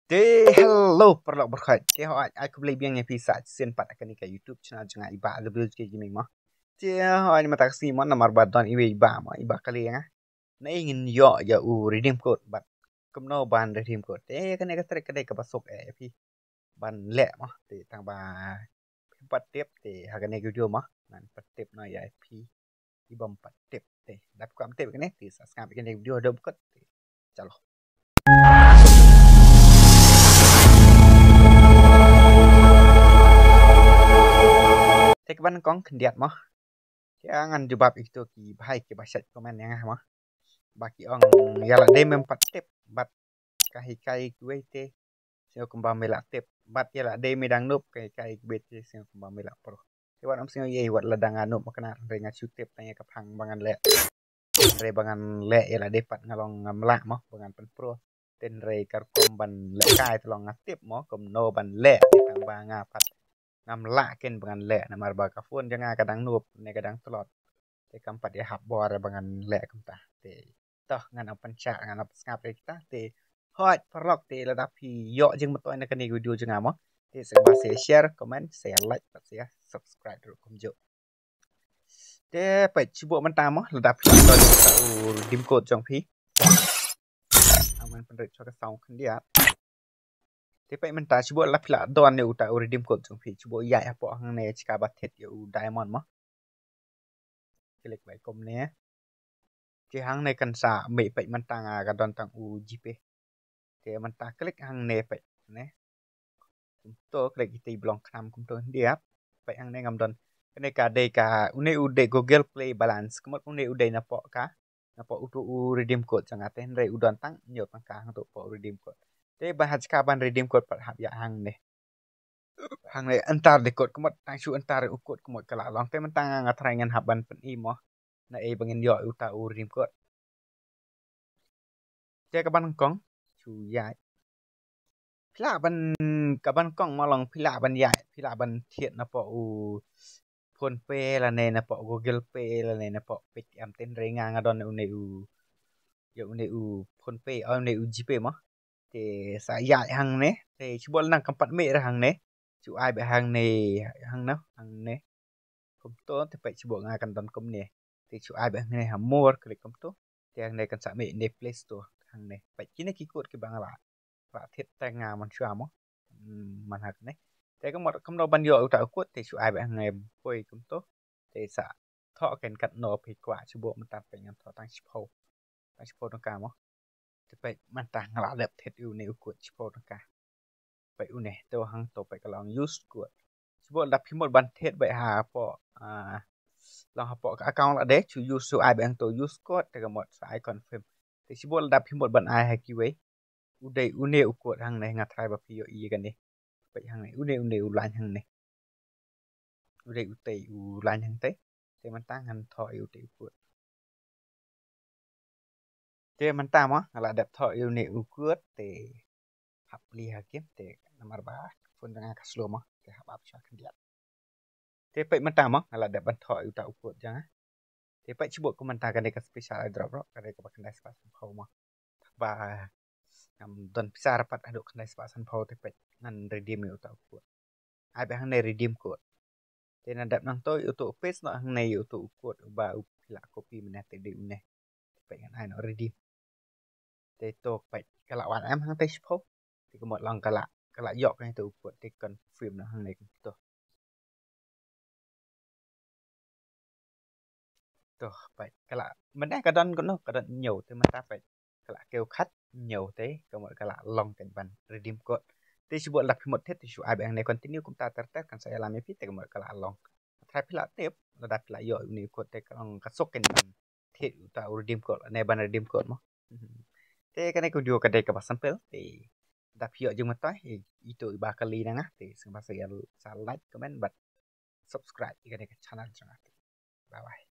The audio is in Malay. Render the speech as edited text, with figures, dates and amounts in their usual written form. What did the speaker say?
Hello perlok berkhat. Dia ai ku beli biang yang pisa sen pat akan ke YouTube channel jangan iba lebih ke gini mah. Dia ai mata kasi mon nomor badan iwe iba mah iba kali ya. Na ingin yo ya redeem code but kumno ban redeem code. Kan ka trek kedai ke pasok pi ban le mah ti tang ba pat tip ti hagan video mah nan pat tip na ya pi ibam pat tip ti. Dap kam tip kan ti subscribe kan video ada bukat ti. Chalo. Thế các bạn con khẩn điệt mà cái ngăn jubab itu ki bahai ki basyat komen yang mah baki ong yala dem empat tip bat kahi kai kuwe te sio kumba mela tip bat yala dem medang nup kai kai bet sio kumba mela pro te wan am sio ye wat ladang anu makna renga chu tip tanya kapang bangan le re bangan le yala depat ngalong ngamla mah bangan pen pro ten re kar komban le kai tolong ngatip mo kom no ban le tang banga pat ngam la ken bangan le namar ba ka phone janga kadang nup ne kadang telot te kampat ya hab bor bangan le kamta te toh ngan apan cha ngan ap skap kita te hot perlok te ladap pi yo jeng beto na kan video janga mo te sing ba share comment share like pat ya subscribe dulu kum jo te pa chibo man ta mo ladap pi to ta u dim code jong pi aman penrit cho ka saung kan dia te pa man ta chibo la pila don ne uta u redeem code jong pi chibo ya apo hang ne chika ba thet yo diamond mo klik bai kom ne ke hang ne kan sa me pe man ta nga ka don tang u gp ke man ta klik hang ne pe ne kum to klik iti blong kram kum to dia pe hang ne ngam don ne ka de ka une u de google play balance kumot une u de na po utu u redeem code changa ten re u don tang nyo tang ka hang to po redeem code te ba haj ka ban redeem code pat hab ya hang ne antar de code kumot tang chu antar u code kumot kala long te man tang nga try ngan haban pen i mo na e bangin yo uta u redeem code te ka ban kong chu ya pila ban ka ban kong ma long pila ban ya pila ban thiet na po u phone pay la ne na po google pay la ne na po paytm ten re nga nga don une u yo une u phone pay au une u gp ma te sa ya hang ne te chbol nang kampat me ra hang ne chu ai be hang ne hang ne kom to te pe chbol nga kan don kom ne te chu ai be hang ne ha more klik kom to te hang ne kan sa me ne play store hang ne pe kine ki kod ke bang la pra thiết tay nga man chua mo man hak ne te ko mot kam no ban yo uta kod te chu ai be hang ne poi kom to te sa tho ken kat no pe kwa chu bo man ta pe ngam tho tang chpo no ka mo te pe man ta ngala lep thet u ne kod chpo no ka pe u ne to hang to pe ka long use kod chbo dap pi mot ban thet be ha po long ha po account la de chu use chu ai be to use code te ka mot sa I confirm te chbo dap pi mot ban ai ha ki we u de u ne u kod hang ne nga try ba pi yo i kan ne pe hang ne u ne u lan hang ne u de u te u lan hang te man tang han tho u te u kod te man ta mo la dap tho u ne u kod te hap li ha kem te nomor ba phone nga ka slow mo te hap ap cha kan dia te pe man ta mo la dap ban tho u ta u kod jang te pe chbo ko man ta kan de ka special drop ro ka de ka kan dai spa pho mo ba ngam don pisar pat aduk kan dai spa san pho te pe ngan redeem u ta u kod ai be hang ne redeem code te na dap nang to u to paste no hang ne u to u code ba u la copy mena te de ne pe ngan ai no redeem te to pe kala wan am hang te pho te ko mot long kala yok cái từ của te confirm nó hang ne to to pe kala mình đã cái don nhiều thế mà ta phải kala kêu khách nhiều thế có một kala long cảnh ban redeem code te buat lak một thế thì su ai bang ne continue cũng ta tertek kan saya alami pi te ko một kala long thay pila tip la pila yo ni code te long kasok kan ban thế ta redeem code ne ban redeem code mo te kan ko dio ka de ka sampel te dap yo jung matai itu ba kali na nga te sing ba sa like comment but subscribe ka de channel jangan bye bye